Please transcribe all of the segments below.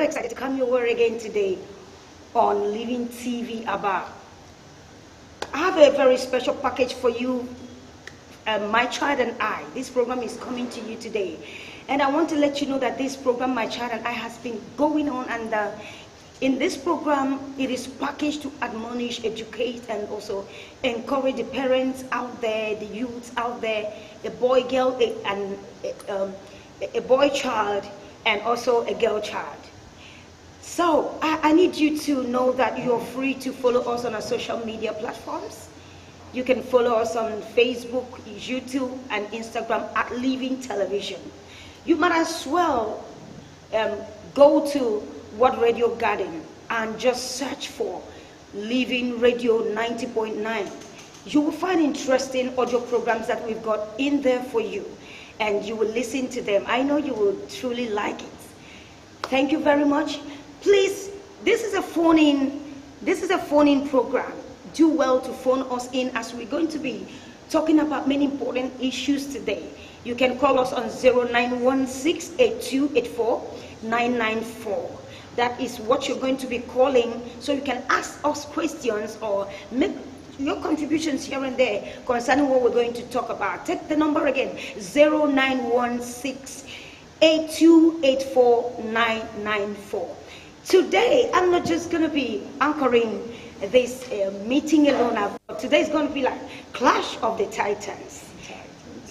excited to come your way again today on Living TV Aba. I have a very special package for you, My Child and I. This program is coming to you today. And I want to let you know that this program, My Child and I, has been going on, and in this program, it is packaged to admonish, educate, and also encourage the parents out there, the youths out there, a boy, girl, a boy child, and also a girl child. So I need you to know that you're free to follow us on our social media platforms. You can follow us on Facebook, YouTube, and Instagram at Living Television. You might as well go to What Radio Garden and just search for Living Radio 90.9. You will find interesting audio programs that we've got in there for you, and you will listen to them. I know you will truly like it. Thank you very much. Please, this is a phone-in program. Do well to phone us in, as we're going to be talking about many important issues today. You can call us on 0916-8284-994. That is what you're going to be calling, so you can ask us questions or make your contributions here and there concerning what we're going to talk about. Take the number again, 0916-8284-994. Today, I'm not just going to be anchoring this meeting alone. Today is going to be like Clash of the Titans.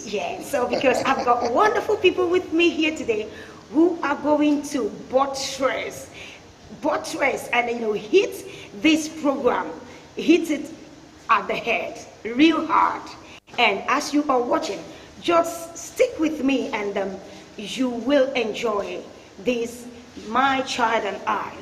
Yeah, so because I've got wonderful people with me here today who are going to buttress and hit this program, hit it at the head real hard. And as you are watching, just stick with me, and you will enjoy this My Child and I.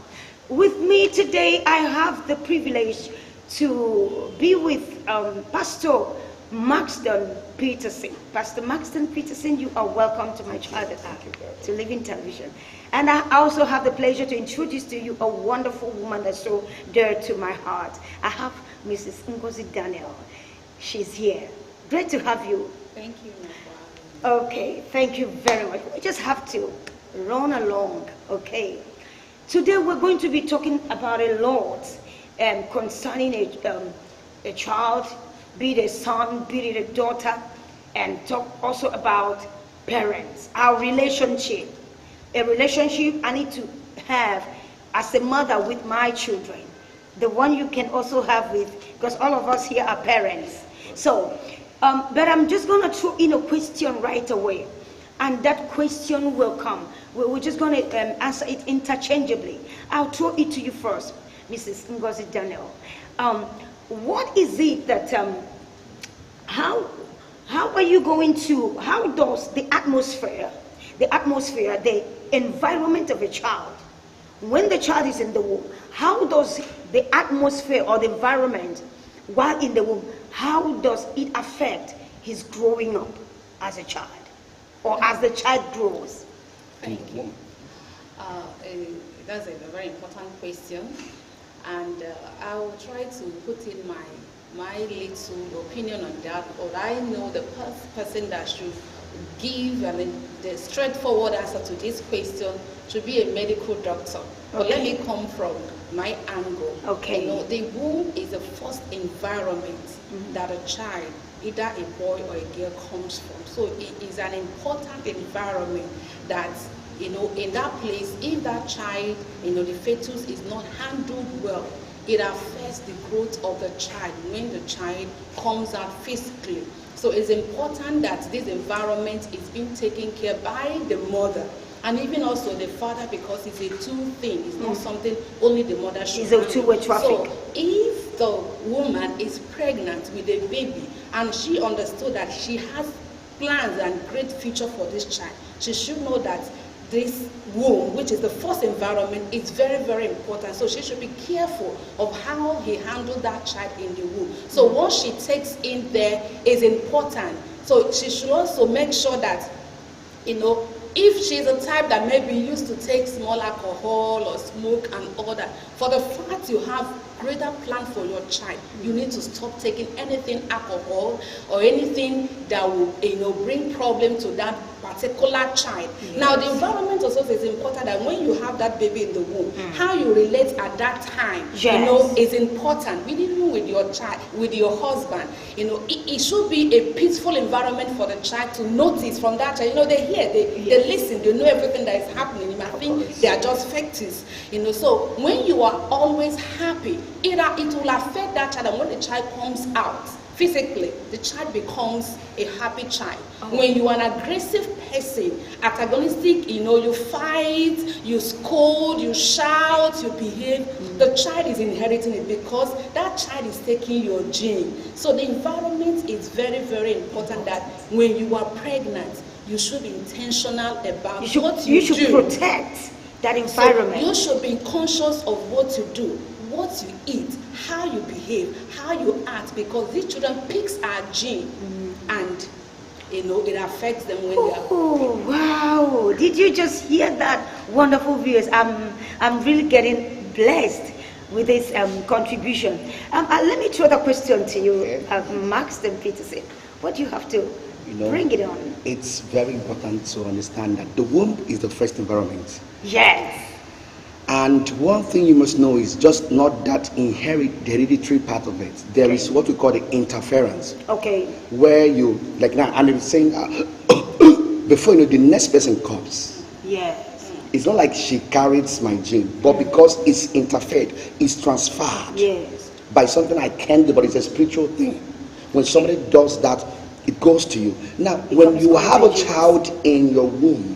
With me today, I have the privilege to be with Pastor Maxton Peterson. Pastor Maxton Peterson, you are welcome to My Child and I, to Living Television. And I also have the pleasure to introduce to you a wonderful woman that's so dear to my heart. I have Mrs. Ngozi Daniel. She's here. Great to have you. Thank you. Okay, thank you very much. We just have to run along, okay? Today we're going to be talking about a lot concerning a child, be it a son, be it a daughter, and talk also about parents, our relationship. A relationship I need to have as a mother with my children. The one you can also have with, because all of us here are parents. So, but I'm just going to throw in a question right away. And that question will come. We're just going to answer it interchangeably. I'll throw it to you first, Mrs. Ngozi Daniel. What is it that, how are you going to, how does the atmosphere, the environment of a child, when the child is in the womb, how does the atmosphere or the environment while in the womb, how does it affect his growing up as a child, or as the child grows? Thank you. That's a very important question, and I will try to put in my little opinion on that. But I know the person that should give the straightforward answer to this question should be a medical doctor. But let me come from my angle. Okay. The womb is the first environment that a child, either a boy or a girl, comes from. So it is an important environment that, in that place, if that child, the fetus is not handled well, it affects the growth of the child when the child comes out physically. So it's important that this environment is being taken care by the mother, and even also the father, because it's a two thing. It's not something only the mother should do. It's a two-way traffic. So if the woman is pregnant with a baby and she understood that she has plans and great future for this child, she should know that this womb, which is the first environment, is very, very important. So she should be careful of how he handled that child in the womb. So what she takes in there is important. So she should also make sure that, if she's a type that maybe used to take small alcohol or smoke and all that, for the fact you have greater plan for your child, you need to stop taking anything alcohol or anything that will, bring problem to that particular child. Yes. Now, the environment also is important, that when you have that baby in the womb, how you relate at that time, Yes. is important. Even with your child, with your husband, it should be a peaceful environment for the child to notice from that child. They hear, they listen, they know everything that is happening. You might think they are just factors, So when you are always happy, it will affect that child, and when the child comes out physically, the child becomes a happy child. When you are an aggressive person, antagonistic, you fight, you scold, you shout, you behave, the child is inheriting it because that child is taking your gene. So the environment is very, very important, that when you are pregnant, you should be intentional about what you do. You should protect that environment. So you should be conscious of what you do, what you eat, how you behave, how you act, because these children picks our gene, and it affects them when they are. Oh wow! Did you just hear that, wonderful viewers? I'm really getting blessed with this contribution. Let me throw the question to you, Max and Peterson. What do you have to bring it on? It's very important to understand that the womb is the first environment. Yes. And one thing you must know is just not that the hereditary part of it. There is what we call the interference. Okay. Where you, like now, and I'm saying, before the next person comes. Yes. It's not like she carries my gene, but because it's interfered, it's transferred. Yes. By something I can't do, but it's a spiritual thing. When somebody does that, it goes to you. Now, when you have a child in your womb,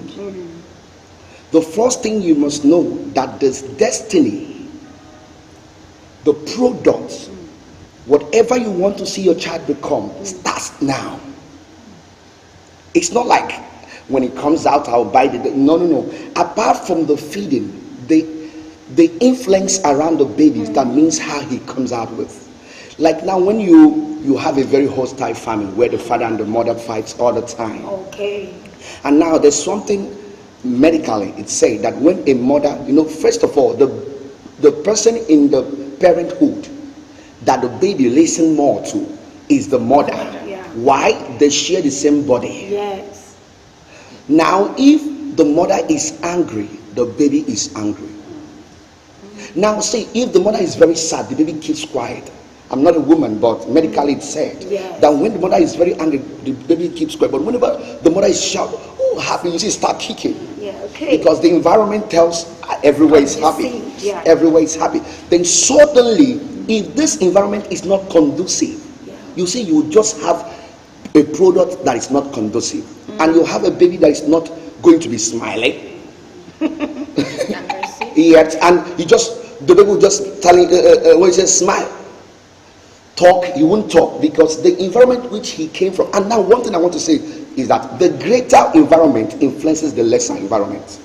the first thing you must know that this destiny, the product, whatever you want to see your child become, starts now. It's not like when it comes out, I'll buy the. No. Apart from the feeding, the influence around the babies, that means how he comes out with. Like now, when you have a very hostile family where the father and the mother fights all the time. Okay. And now there's something medically, it's said that when a mother, first of all, the person in the parenthood that the baby listen more to is the mother. Yeah. Why? They share the same body. Yes. Now, if the mother is angry, the baby is angry. Now, see, if the mother is very sad, the baby keeps quiet. I'm not a woman, but medically it's said that when the mother is very angry, the baby keeps quiet. But whenever the mother is shout, happy, you see, start kicking. Yeah, okay. Because the environment tells everywhere is happy. Yeah. Everywhere is happy. Then suddenly, if this environment is not conducive, you see, you just have a product that is not conducive. And you have a baby that is not going to be smiling. Yet, and the baby will just telling, when he says smile. Talk, he won't talk because the environment which he came from. And now one thing I want to say is that the greater environment influences the lesser environment.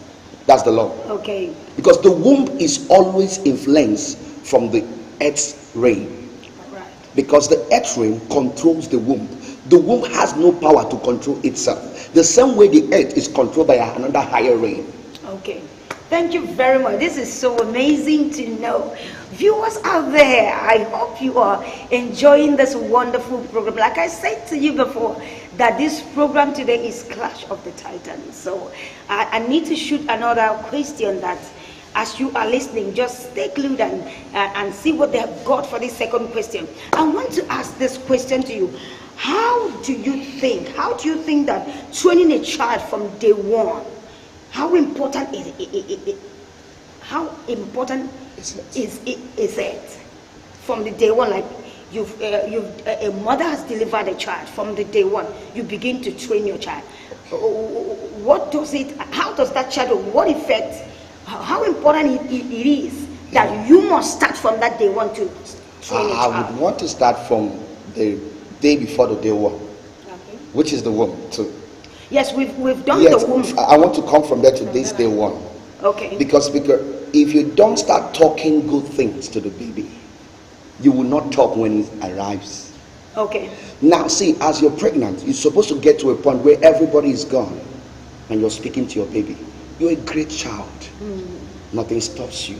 That's the law. Okay. Because the womb is always influenced from the earth's reign. Right. Because the earth reign controls the womb. The womb has no power to control itself. The same way the earth is controlled by another higher reign. Okay. Thank you very much. This is so amazing to know. Viewers out there, I hope you are enjoying this wonderful program. Like I said to you before, that this program today is Clash of the Titans. So I need to shoot another question that, as you are listening, just stay glued and see what they have got for this second question. I want to ask this question to you. How do you think that training a child from day one, how important is it? How important is it from the day one? Like a mother has delivered a child, from the day one you begin to train your child. What does it? How does that child? What effect? How important it is that you must start from that day one to train a child? I would want to start from the day before the day one, which is the womb too. Yes, we've done the womb. I want to come from there to this day one. Okay. Because if you don't start talking good things to the baby, you will not talk when it arrives. Okay. Now, see, as you're pregnant, you're supposed to get to a point where everybody is gone and you're speaking to your baby. You're a great child. Nothing stops you.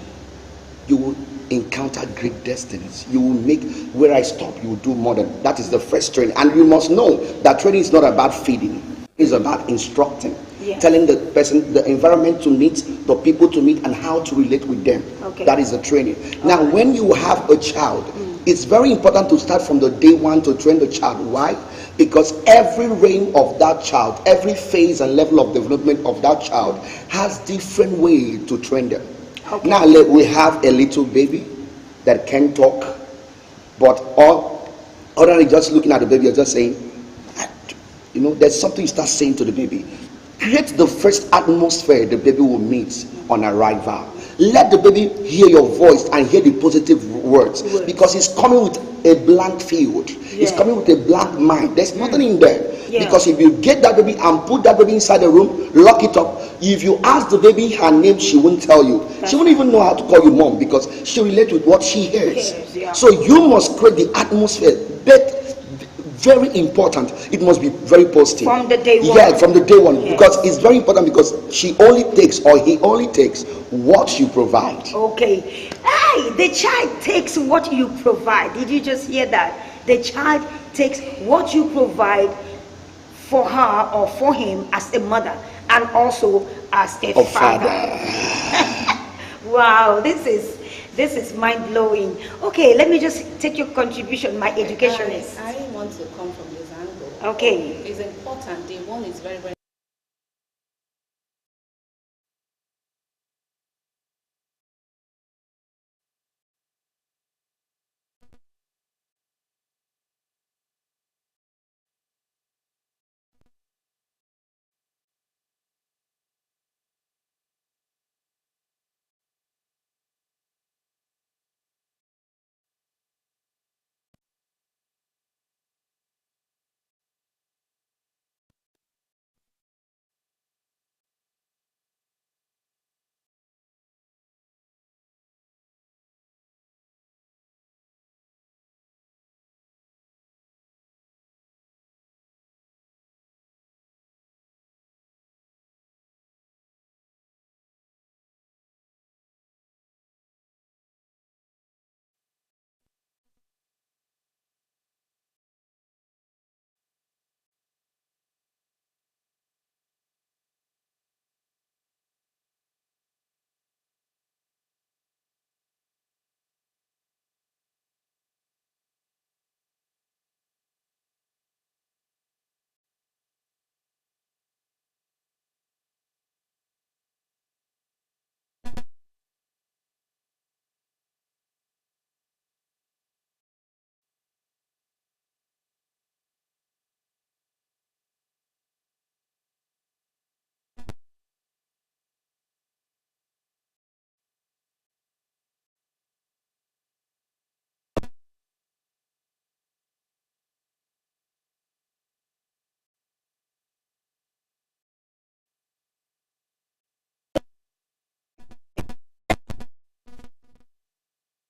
You will encounter great destinies. You will make, where I stop, you will do more than that. Is the first training. And you must know that training is not about feeding, it's about instructing. Yes. Telling the person the environment to meet, the people to meet, and how to relate with them. Okay. That is the training. Now, when you have a child, it's very important to start from the day one to train the child. Why? Because every reign of that child, every phase and level of development of that child has different way to train them. Okay. Now we have a little baby that can talk, but other than just looking at the baby, you're just saying, you know, there's something you start saying to the baby. Create the first atmosphere the baby will meet on arrival. Let the baby hear your voice and hear the positive words, because he's coming with a blank field. He's coming with a blank mind. There's nothing in there. Yeah. Because if you get that baby and put that baby inside the room, lock it up, if you ask the baby her name, she won't tell you. She won't even know how to call you mom, because she relates with what she hears. Yeah. So you must create the atmosphere. But very important, it must be very positive From the day one. Yeah, from the day one. Yes. Because it's very important, because she only takes, or he only takes, what you provide. Okay. Hey, the child takes what you provide. Did you just hear that? The child takes what you provide for her or for him as a mother, and also as a father. Wow, this is mind-blowing. Okay, let me just take your contribution, my educationist. I want to come from this angle. Okay. It's important. The one is very, very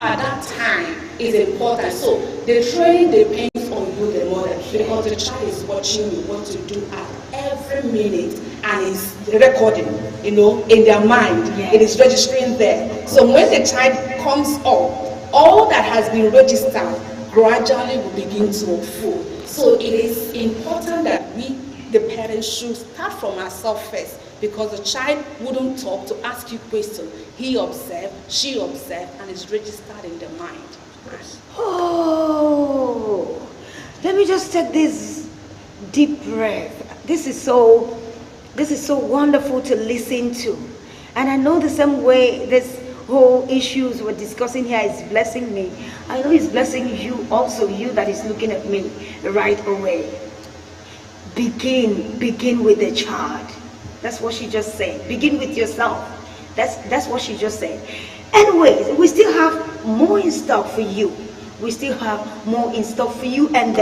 at that time is important. So the training depends on you, the mother, because the child is watching you what to do at every minute, and is recording, you know, in their mind. It is registering there. So when the child comes up, all that has been registered gradually will begin to unfold. So it is important that we, the parents, should start from ourselves first, because the child wouldn't talk to ask you questions. He observed, she observed, and it's registered in the mind. Oh, let me just take this deep breath. This is so wonderful to listen to. And I know the same way this whole issues we're discussing here is blessing me. I know it's blessing you also, you that is looking at me right away. Begin with the child. That's what she just said. Begin with yourself. That's what she just said. Anyways, we still have more in stock for you. We still have more in stock for you, and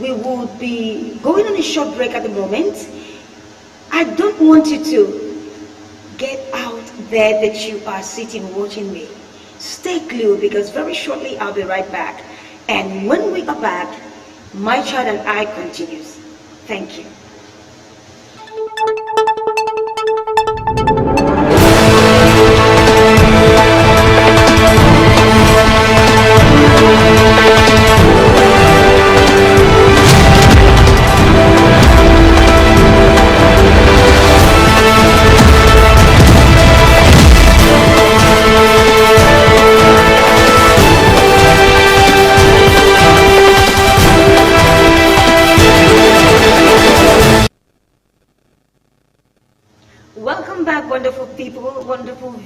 we will be going on a short break at the moment. I don't want you to get out there that you are sitting watching me. Stay glued, because very shortly I'll be right back. And when we are back, My Child and I continues. Thank you.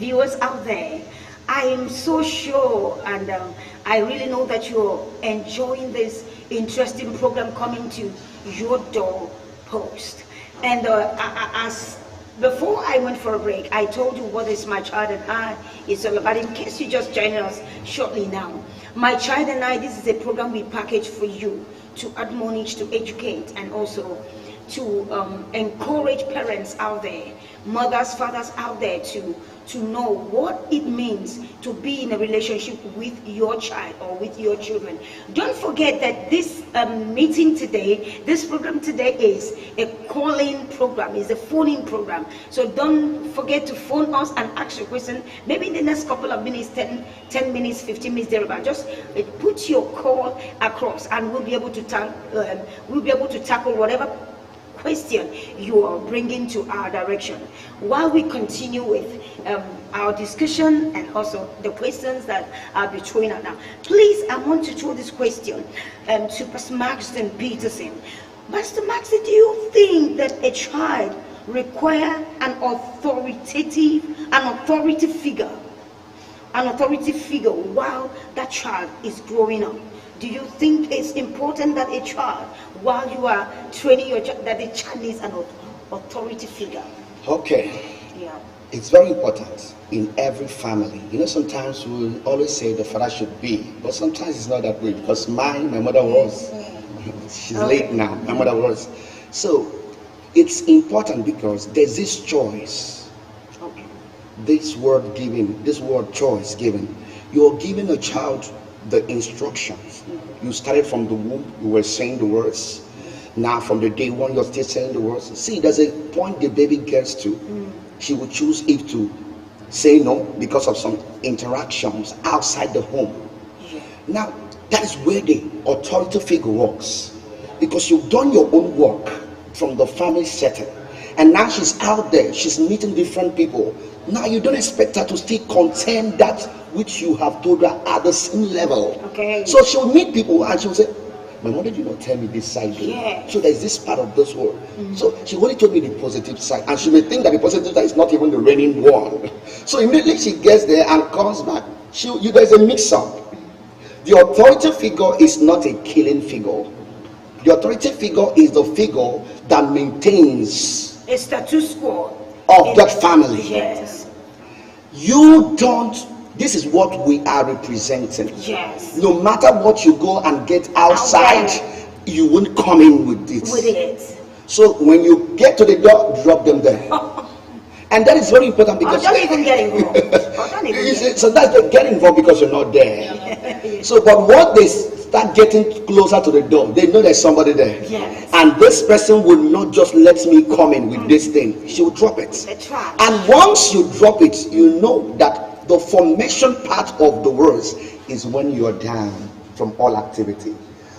viewers out there, I am so sure, and I really know that you're enjoying this interesting program coming to your door post. And as before I went for a break, I told you what is My Child and I is all about. In case you just joined us shortly now, My Child and I, this is a program we package for you to admonish, to educate, and also to encourage parents out there, mothers, fathers out there to know what it means to be in a relationship with your child or with your children. Don't forget that this meeting today, this program today is a call-in program, is a phone-in program. So don't forget to phone us and ask your question. Maybe in the next couple of minutes, 10 minutes, 15 minutes, thereabout. Just put your call across, and we'll be able to tackle whatever question you are bringing to our direction while we continue with our discussion and also the questions that I'll be throwing out now. Please, I want to throw this question to Pastor Maxton Peterson. Pastor Maxton, do you think that a child requires an authority figure while that child is growing up? Do you think it's important that a child, while you are training your child, that the child needs an authority figure? Okay. Yeah. It's very important in every family. You know, sometimes we always say the father should be, but sometimes it's not that way, because my mother was. She's late now. My mother was. So it's important because there's this choice. Okay. This word choice given. You're giving a child the instructions. You started from the womb, you were saying the words. Now from the day one, you're still saying the words. See, there's a point the baby gets to. She will choose if to say no because of some interactions outside the home. Now, that is where the authority figure works. Because you've done your own work from the family setting. And now she's out there, she's meeting different people. Now you don't expect her to still contend that which you have told her at the same level. Okay. So she'll meet people and she'll say, my mother did not tell me this side. Yeah. So there's this part of this world. So she only told me the positive side. And she may think that the positive side is not even the reigning one. So immediately she gets there and comes back. There's a mix-up. The authority figure is not a killing figure. The authority figure is the figure that maintains A status quo of that family. Yes. You don't. This is what we are representing. Yes. No matter what you go and get outside, you won't come in with it. With it. So when you get to the door, drop them there. And that is very important because don't even get involved. So that's the get involved because you're not there. So, but what they start getting closer to the door, they know there's somebody there. Yes. And this person will not just let me come in with this thing. She will drop it. And once you drop it, you know that the formation part of the words is when you're down from all activity.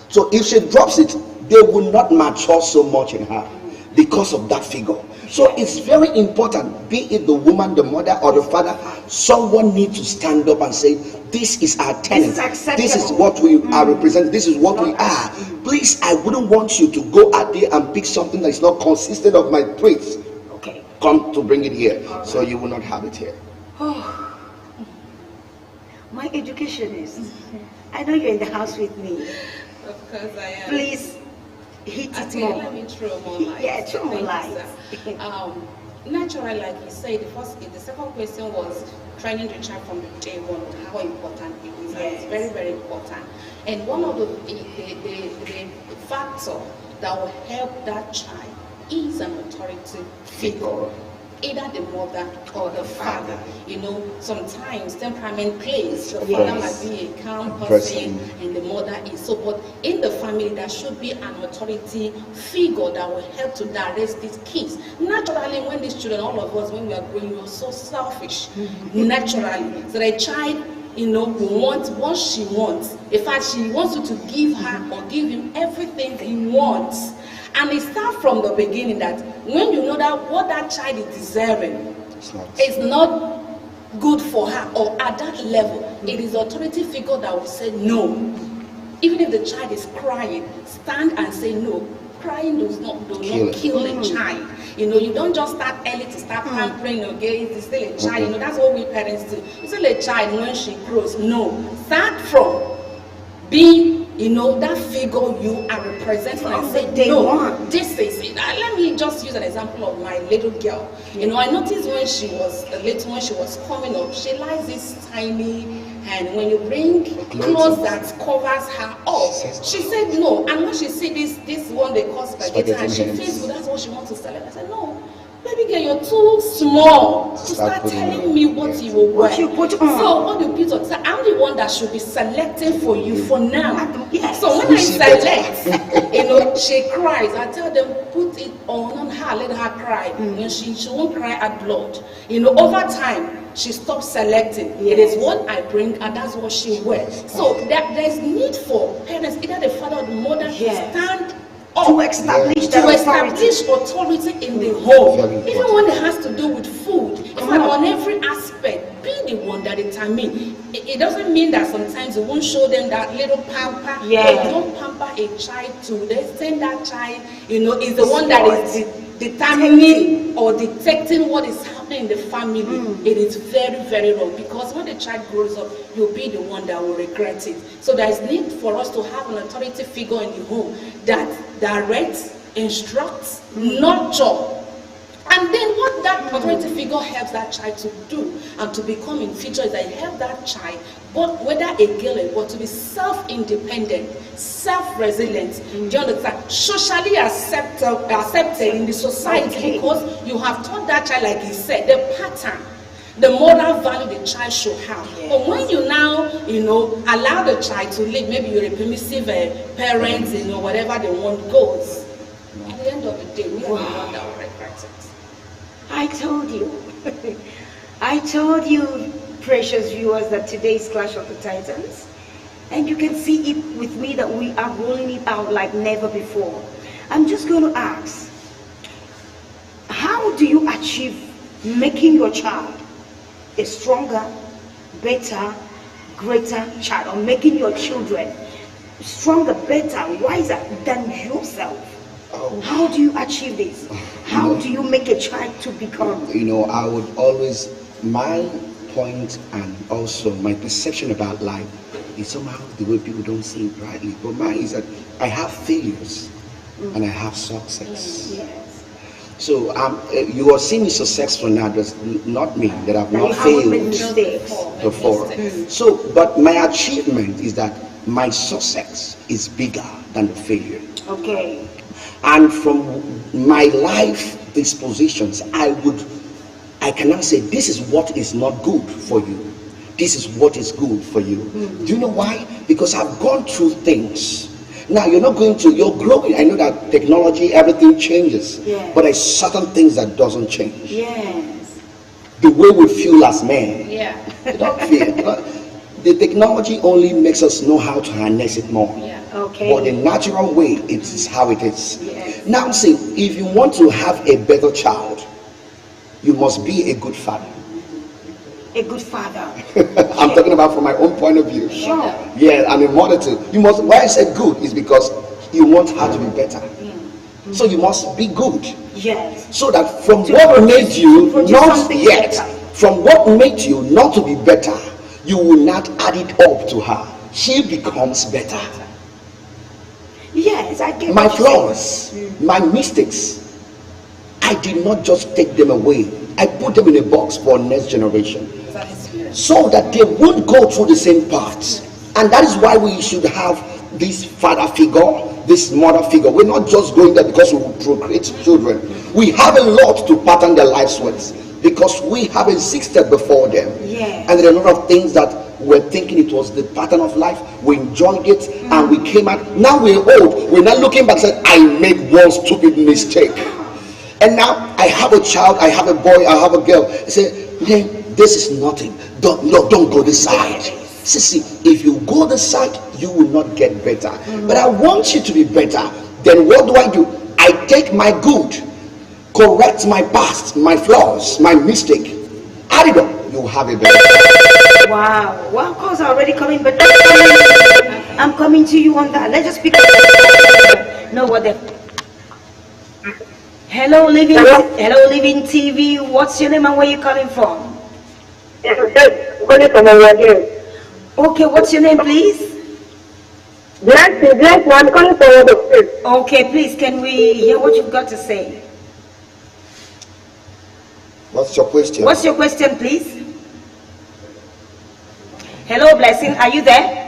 So if she drops it, they will not mature so much in her because of that figure. So it's very important, be it the woman, the mother, or the father, someone needs to stand up and say, this is our tenant. This is what we are representing. This is what we are. Please, I wouldn't want you to go out there and pick something that is not consistent of my traits. Okay. Come to bring it here. So you will not have it here. Oh. My education is, I know you're in the house with me. Of course I am. Please hit it Okay, more. let me throw more light. Yeah, throw more light. Naturally, like you said, the second question was training the child from the day one, how important it is. And it's very, very important. And one of the factor that will help that child is an authority figure. Either the mother or the father. You know, sometimes temperament plays. The father might be a calm person and the mother is so. But in the family, there should be an authority figure that will help to direct these kids. Naturally, when these children, all of us, when we are growing, we're so selfish. Naturally. So the child, you know, will want what she wants. In fact, she wants you to give her or give him everything he wants. And it starts from the beginning that when you know that what that child is deserving is not good for her or at that level, it is authority figure that will say no. Even if the child is crying, stand and say no. crying does not Kill kill it. a child. You know, you don't just start early to start pampering, okay, it's still a child. You know, that's what we parents do. It's still a child when she grows. No, start from being, you know, that figure you are representing and say, no, this is it. Let me just use an example of my little girl. You know, I noticed when she was coming up, she likes this tiny, and when you bring clothes that covers her up, she said no. And when she see this one they call spaghetti, and she feels good, that's what she wants to sell it. I said, no, baby girl, you're too small to start telling me what you will wear. What you put on. So what you put on? So I'm the one that should be selecting for you for now. Yes. So when I select, you know, she cries. I tell them, put it on her, let her cry. And she won't cry at blood. You know, over time, she stops selecting. Yes. It is what I bring, and that's what she wears. So there's need for parents, either the father or the mother, Yes. to stand up To establish that authority. authority in the home, Very even important. when it has to do with food. In fact, on every aspect, be the one that determines. It doesn't mean that sometimes you won't show them that little pamper. Yeah. But you don't pamper a child to they send that child, you know, is the one that is determining or detecting what is happening in the family. It is very, very wrong, because when the child grows up, you'll be the one that will regret it. So there is need for us to have an authority figure in the home that directs, instructs, nurture. And then what that authority figure helps that child to do and to become in future is that it helps that child, but whether a girl or boy, to be self-independent, self-resilient, do you understand? Socially accepted in the society, because you have taught that child, like he said, the pattern, the moral value the child should have. Yes. But when you now, you know, allow the child to live, maybe you're a permissive parent, you know, whatever they want goes. At the end of the day, we are the one that will regret it. I told you. I told you, precious viewers, that today's Clash of the Titans. And you can see it with me that we are rolling it out like never before. I'm just going to ask, how do you achieve making your child a stronger, better, greater child, or making your children stronger, better, wiser than yourself? How do you achieve this? How do you make a child to become? You know, I would always, my point and also my perception about life is somehow the way people don't see it rightly. But mine is that I have failures and I have success. Yes. So you are seeing me successful now, that's not me, that I've not You haven't made failed mistakes. before. So, but my achievement is that my success is bigger than the failure. Okay. And from my life dispositions, I cannot say this is what is not good for you. This is what is good for you. Do you know why? Because I've gone through things. Now you're growing. I know that technology, everything changes. Yes. But there's certain things that doesn't change. Yes. The way we feel as men. Yeah. You don't feel. The technology only makes us know how to harness it more. Yeah. Okay. But the natural way, it is how it is. Yes. Now see, if you want to have a better child, you must be a good father. A good father. I'm talking about from my own point of view. Sure. Yeah, I'm a mother too. You must, why I said good is because you want her to be better. So you must be good. Yes. So that from To what produce- made you produce not something yet, better. from what made you not to be better, you will not add it up to her. She becomes better. Yes, I get My what you're flaws, my mistakes, I did not just take them away. I put them in a box for next generation, so that they won't go through the same paths. And that is why we should have this father figure, this mother figure. We're not just going there because we will procreate children. We have a lot to pattern their lives with, because we have existed before them. Yes. And there are a lot of things that we're thinking it was the pattern of life. We enjoyed it and we came out. Now we're old. We're not looking back and saying, I made one stupid mistake. And now I have a child, I have a boy, I have a girl. I say, hey, this is nothing. Don't go this side. See, if you go this side, you will not get better. But I want you to be better. Then what do? I take my good, correct my past, my flaws, my mistake. Add it up, you have a better. Wow. Well, calls are already coming, but I'm coming to you on that. Let's just pick up. No, what the Hello, Living. Hello? Hello, Living TV. What's your name and where you calling from? Yes, calling from over here. Okay, what's your name, please? Bless, I'm calling from over here. Okay, please, can we hear what you've got to say? What's your question? What's your question, please? Hello, Blessing, are you there?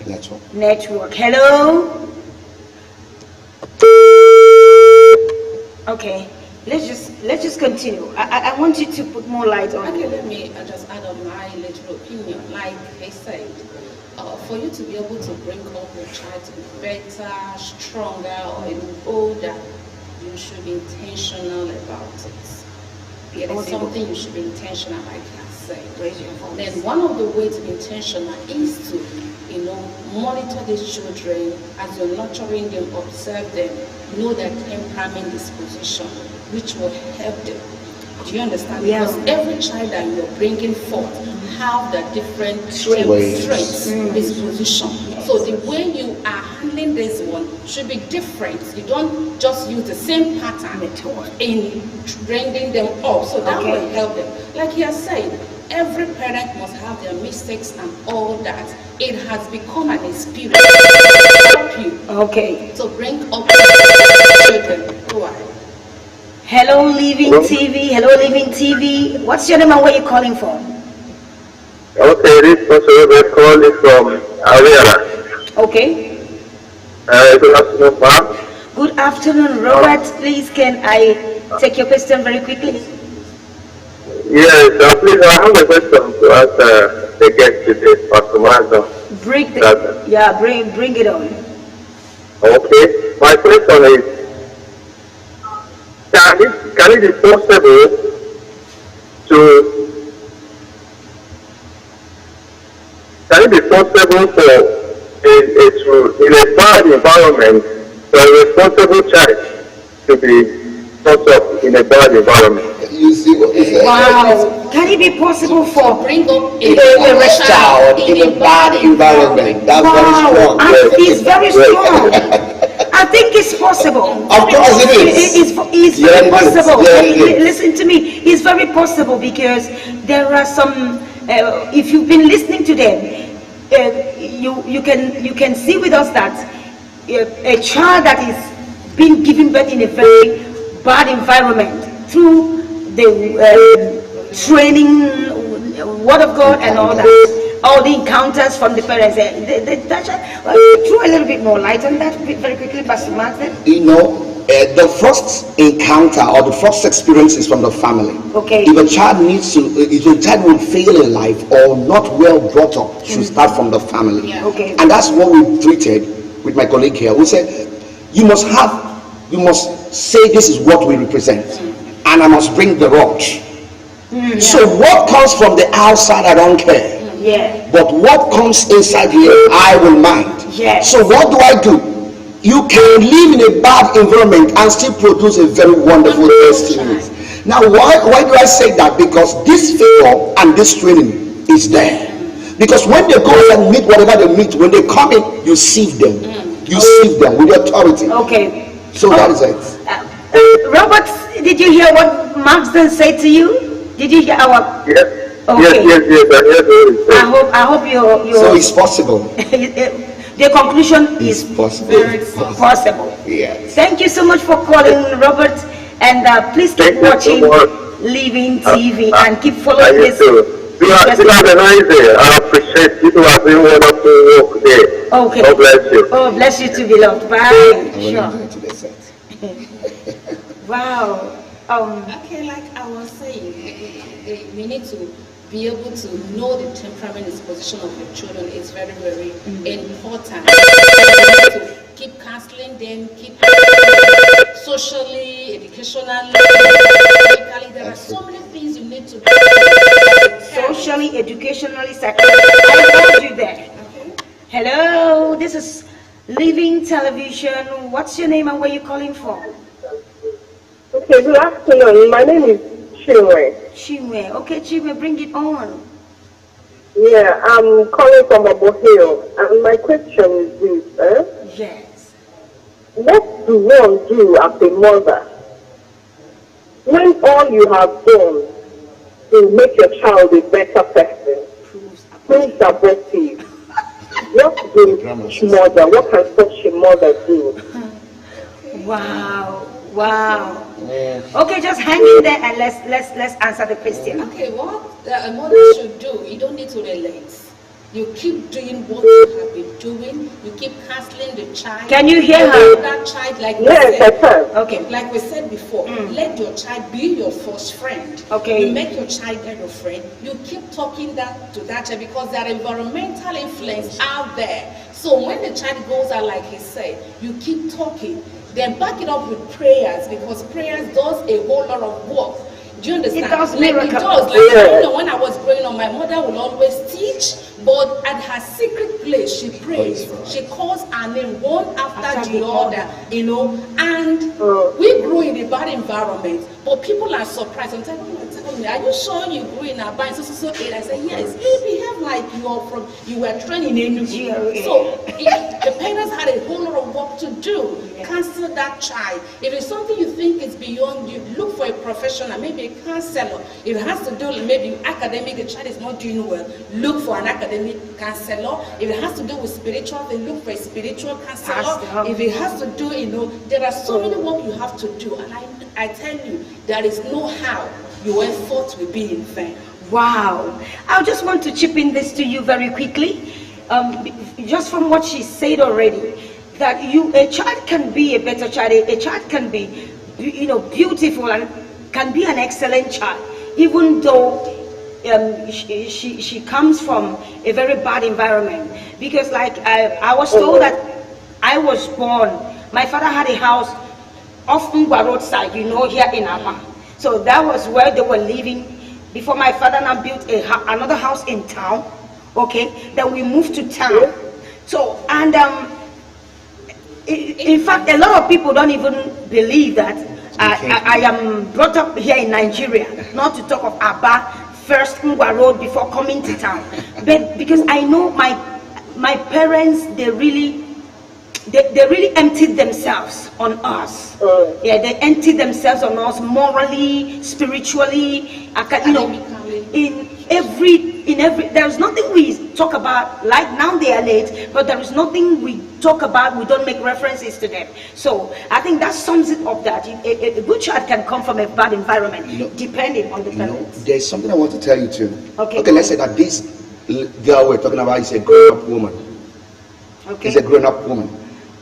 Network. Network. Hello? Okay, let's just continue. I want you to put more light on Okay, it. let me just add on my little opinion. Like I said, for you to be able to bring up your child to be better, stronger, or even older, you should be intentional about it. It is something you should be intentional, like I said. Raise your voice. Then one of the ways to be intentional is to, monitor these children as you're nurturing them, observe them, know their temperament, disposition, which will help them. Do you understand? Yeah. Because every child that you're bringing forth have the different Ways. traits, disposition. So the way you are handling this one should be different. You don't just use the same pattern in bringing them up. So that Okay. will help them. Like he has said, every parent must have their mistakes and all that. It has become an experience to help you Okay. to bring up children. Go ahead. Hello, Living TV. Hello, Living TV. What's your name and where you calling from? Okay, this person is calling from Ariana. Okay. Good afternoon, ma'am. Good afternoon, Robert. Please, can I take your question very quickly? Yes, please, I have a question to ask the guest today, Pastor Martha. Bring it on. Okay, my question is, can it be possible for in a bad environment for a responsible child to be brought up in a bad environment? You see what he said? Wow. Can it be possible for Bring up A child in a bad environment. That's very strong. It's very strong. I think it's possible. Of course it is. It's Yeah, very it is. possible. Yeah, it is. Listen to me. It's very possible because there are some. If you've been listening to them, you can see with us that a child that is being given birth in a very bad environment through the training, word of God, and all that. All the encounters from the parents. Throw a little bit more light on that very quickly, Pastor Martin. The first encounter or the first experience is from the family. Okay. If a child will fail in life or not well brought up, should start from the family. Yeah. Okay. And that's what we treated with my colleague here. We said, you must say this is what we represent, and I must bring the rod. So what comes from the outside, I don't care. Yeah. But what comes inside here, I will mind. Yes. So what do? You can live in a bad environment and still produce a very wonderful testimony. Now, why do I say that? Because this favor and this training is there. Because when they go and meet whatever they meet, when they come in, you sieve them. You sieve them with authority. Okay. So that is it. Robert, did you hear what Marsden said to you? Did you hear our? Yes. Okay. Yes. I hope you're. So it's possible. The conclusion It's is possible. very possible. Yes. Thank you so much for calling, Robert, and please keep Thank you so watching much. Living TV and keep I following used this. to. You have a nice day. I appreciate you are doing wonderful work there. Okay. God bless you. Oh, bless you too, beloved. Bye. I will Sure. enjoy today's set. Wow. Okay, like I was saying, we need to be able to know the temperament and disposition of your children. It's very, very important. To keep counseling them, keep socially, educationally, medically. There are so many things you need to do. Socially, educationally, psychologically. I heard you there. Okay. Hello, this is Living Television. What's your name and where you calling from? Okay, good afternoon. My name is Chinwe. Chinwe. Okay, Chinwe, bring it on. Yeah, I'm calling from Abo Hill. And my question is this. Yes. what do one do as a mother when all you have done to make your child a better person proves abortive? What can such a mother do? Wow. Wow. Okay, just hang in there and let's answer the question. Okay, what a mother should do, you don't need to relate. You keep doing what you have been doing. You keep counseling the child. Can you hear her? That child, like yes, I can. Okay. Like we said before, let your child be your first friend. Okay. You make your child your friend. You keep talking that to that child because there are environmental influence out there. So when the child goes out, like he said, you keep talking. Then back it up with prayers because prayers does a whole lot of work. Do you understand? It does like miracles. it does. Like I know when I was growing up, my mother would always teach, but at her secret place she prays. She calls her name one after the other, you know. And we grew in a bad environment, but people are surprised. Sometimes telling me, "Are you sure you grew in a bad so age?" I say, "Yes." You behave like you were trained in a new. So the parents had a whole lot of work to do. Counsel that child. If it's something you think is beyond you, look for a professional, maybe a counselor. If it has to do with maybe academic, the child is not doing well, look for an academic counselor. If it has to do with spiritual, then look for a spiritual counselor. If it has to do, there are so many work you have to do. And I tell you, there is no how your effort will be in vain. Wow. I just want to chip in this to you very quickly. Just from what she said already, that a child can be a better child, a child can be, beautiful and can be an excellent child, even though she comes from a very bad environment. Because like I was told that I was born, my father had a house off Ngwa roadside, here in Aba. So that was where they were living before my father now built another house in town. Okay, then we moved to town. So, and in fact, a lot of people don't even believe that I am brought up here in Nigeria, not to talk of Aba, first Ngwa Road before coming to town. But because I know my parents, they really emptied themselves on us. Yeah, they emptied themselves on us morally, spiritually, in every there's nothing we talk about. Like now they are late, but there is nothing we talk about, we don't make references to them. So I think that sums it up, that a good child can come from a bad environment, depending on the parents. There's something I want to tell you too. Okay, let's say that this girl we're talking about is a grown-up woman. Okay. Is a grown-up woman.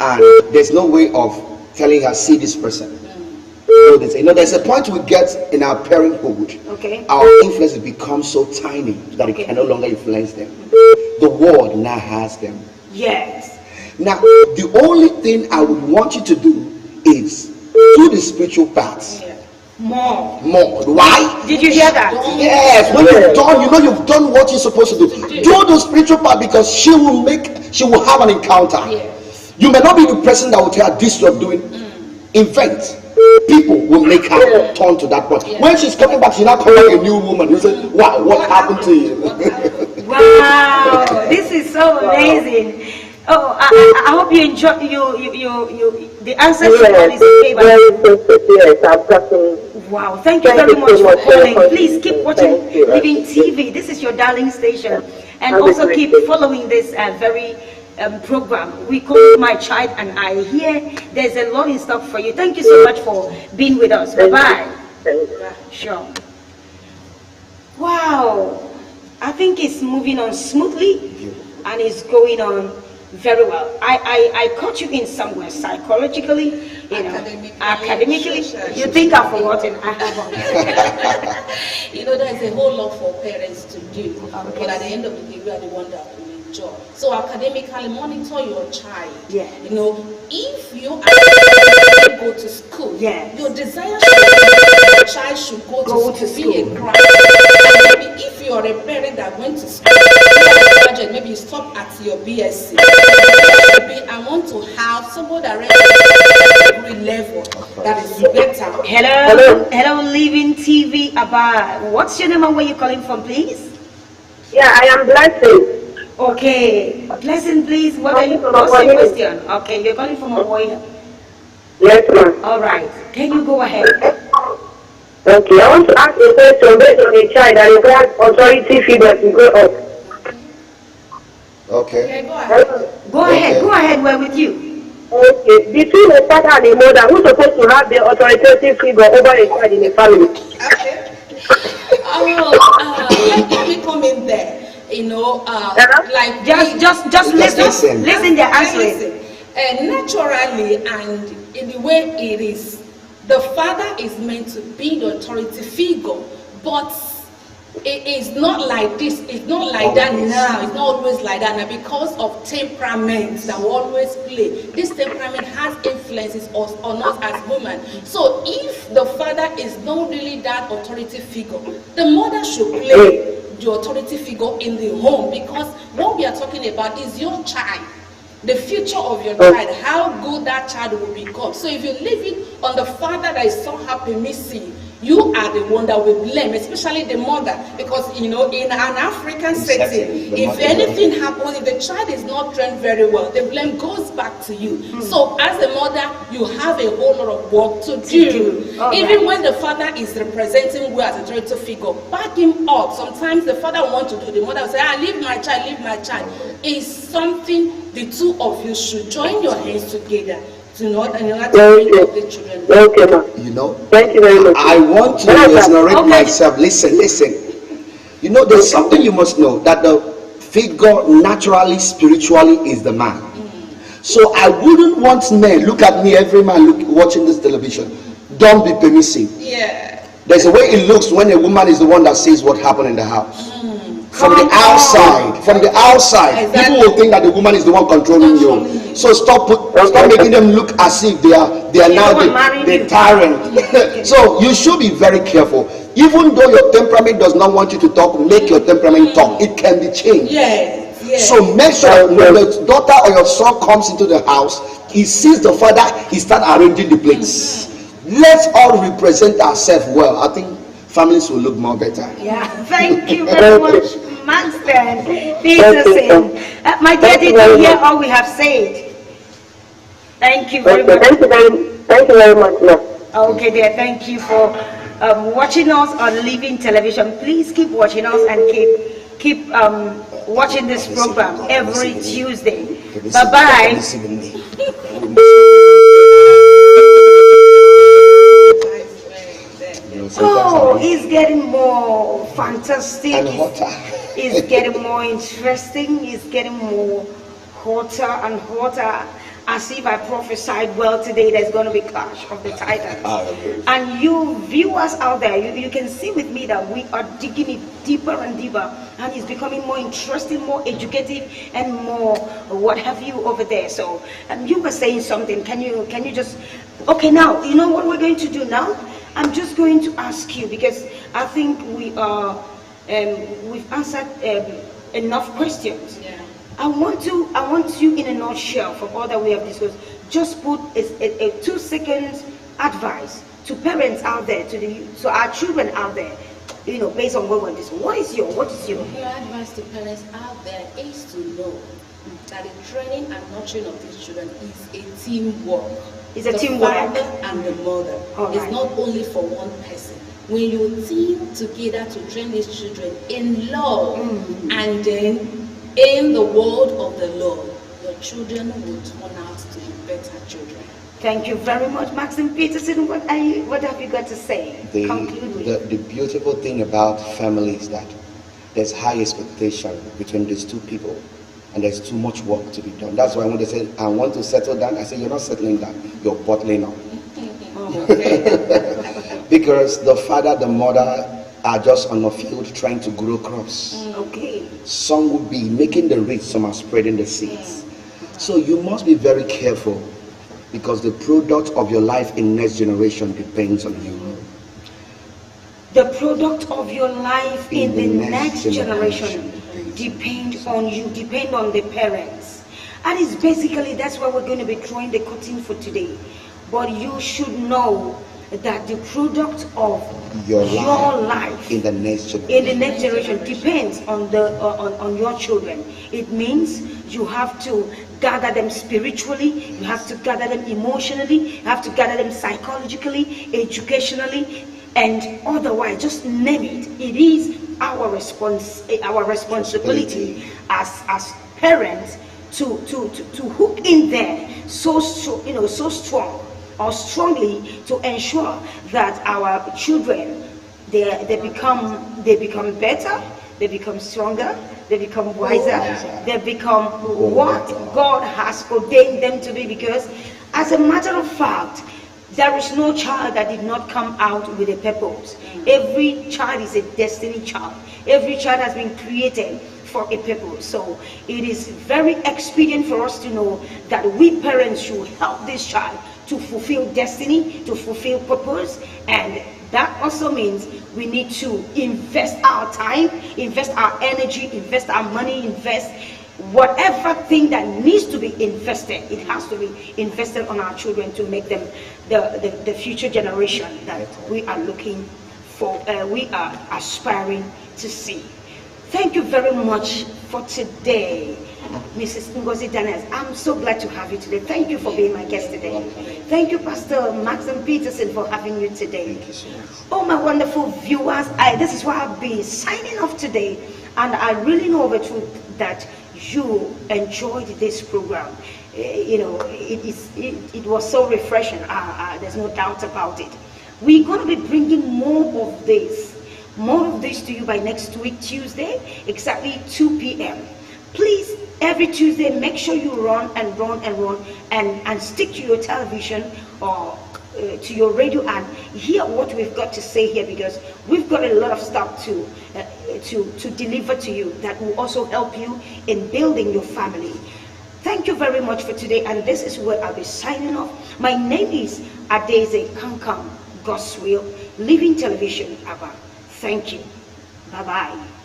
And there's no way of telling her, see this person. There's a point we get in our parenthood. Okay. Our influence becomes so tiny that it can no longer influence them. The world now has them. Yes. Now, the only thing I would want you to do is do the spiritual path. Yeah. More. Why? Did you hear that? Yes. When you've done what you're supposed to do. Do the spiritual path, because she will have an encounter. Yeah. You may not be the person that will tell her this you're doing. Invent. People will make her turn to that point. Yeah. When she's coming back, she's not coming back a new woman. You say, wow, what happened to you? Wow, this is so amazing. Oh, I hope you enjoy the answer to that is okay. Yes, I've gotten. Wow, thank you very much for calling. Please keep watching Living TV. This is your darling station. And also keep following this very program. We call My Child and I. Here, there's a lot in stock for you. Thank you so much for being with us. Bye-bye. Sure. Wow. I think it's moving on smoothly and it's going on very well. I caught you in somewhere psychologically, academically. You think I've forgotten? I haven't. There's a whole lot for parents to do, but at the end of the day, we are the one that will enjoy. So academically, monitor your child. Yeah. If you actually go to school, your desire your child should go to school. Be a graduate. Maybe if you are a parent that went to school, maybe you stop at your BSc. Maybe I want to have somebody that every level that is better. Hello, Living TV Aba. What's your name and where you calling from, please? Yeah, I am Blessing. Okay, Blessing, please. What's your question? Okay, you're calling from Hawaii. Yes, ma'am. All right. Can you go ahead? Okay, I want to ask a question based on a child that requires authority figure to grow up. Okay. Okay, go ahead. Go ahead. Okay. Go ahead. We're with you. Okay, between the father and the mother, who's supposed to have the authoritative figure over a child in the family? Okay. Let me come in there. You know, like Just listen. Listen. They're answering. Naturally, and in the way it is, the father is meant to be the authority figure, but it is not like this. It's not like that now. It's not always like that now because of temperaments that will always play. This temperament has influences on us as women. So if the father is not really that authority figure, the mother should play the authority figure in the home, because what we are talking about is your child. The future of your child, how good that child will become. So if you leave it on the father that is somehow permissive, you are the one that will blame, especially the mother, because in an African setting, if anything happens, if the child is not trained very well, the blame goes back to you. So as a mother, you have a whole lot of work to do. Even when the father is representing well as a authority figure, back him up. Sometimes the father wants to do, the mother will say, leave my child, leave my child. It's something the two of you should join your hands together to not bring up the children. Okay, ma'am. You know, Thank you very much. I want to exonerate myself. Listen. You know, there's something you must know, that the figure naturally, spiritually is the man. So I wouldn't want men, look at me, every man watching this television, don't be permissive. Yeah. There's a way it looks when a woman is the one that says what happened in the house. From the outside, Exactly. people will think that the woman is the one controlling you. So stop making them look as if they are now the tyrant. So you should be very careful. Even though your temperament does not want you to talk, make your temperament talk. It can be changed. Yes. So make sure that when the daughter or your son comes into the house, he sees the father, he starts arranging the plates. Let's all represent ourselves well. I think families will look more better. Yeah, thank you very much, Maxton Peterson. My dear, did you hear all we have said? Thank you very much. Thank you very much, ma'am. Okay, dear, thank you for watching us on Living Television. Please keep watching us and keep watching this program every Tuesday. Bye-bye. Oh, it's getting more fantastic. And hotter. It's getting more interesting. It's getting more hotter and hotter. As if I prophesied well today, there's going to be Clash of the Titans. And you viewers out there, you can see with me that we are digging it deeper and deeper, and it's becoming more interesting, more educative, and more what have you over there. So you were saying something. Can you just, okay, now you know what we're going to do now? I'm just going to ask you, because I think we've answered enough questions. Yeah. I want you in a nutshell, from all that we have discussed, just put a 2 seconds advice to parents out there, to our children out there, based on what we're discussing. What is your advice to parents out there is to know that the training and nurturing of these children is a teamwork. It's a teamwork. The father and the mother. It's not only for one person. When you team together to train these children in love and then in the word of the Lord, your children will turn out to be better children. Thank you very much, Maxton Peterson. What have you got to say? The beautiful thing about family is that there's high expectation between these two people, and there's too much work to be done. That's why when they say, I want to settle down, I say, you're not settling down, you're bottling up. Because the father, the mother are just on the field trying to grow crops. Okay. Some will be making the reeds, some are spreading the seeds. So you must be very careful, because the product of your life in next generation depends on you. The product of your life in the next generation depends on you, depend on the parents. And it's basically, that's why we're going to be drawing the curtain for today. But you should know that the product of Your your life life in the next generation. in the next generation depends on on your children. It means you have to gather them spiritually, you have to gather them emotionally, you have to gather them psychologically, educationally, and otherwise, just name it. It is our responsibility as parents to hook in there so strong or strongly to ensure that our children they become better, they become stronger, they become wiser, they become what God has ordained them to be. Because as a matter of fact, there is no child that did not come out with a purpose. Every child is a destiny child. Every child has been created for a purpose. So it is very expedient for us to know that we parents should help this child to fulfill destiny, to fulfill purpose. And that also means we need to invest our time, invest our energy, invest our money, invest whatever thing that needs to be invested. It has to be invested on our children to make them the future generation that we are looking for, we are aspiring to see. Thank you very much for today, Mrs. Ngozi Daniels. I'm so glad to have you today. Thank you for being my guest today. Thank you, Pastor Maxim Peterson, for having you today. Thank you so much. Oh, my wonderful viewers, this is why I'll be signing off today. And I really know the truth that you enjoyed this program. It was so refreshing. There's no doubt about it. We're going to be bringing more of this to you by next week, Tuesday, exactly 2 p.m. Please, every Tuesday, make sure you run and stick to your television or to your radio and hear what we've got to say here, because we've got a lot of stuff to deliver to you that will also help you in building your family. Thank you very much for today, and this is where I'll be signing off. My name is Adeze Kankam, God's Will, Living Television Abba. Thank you. Bye-bye.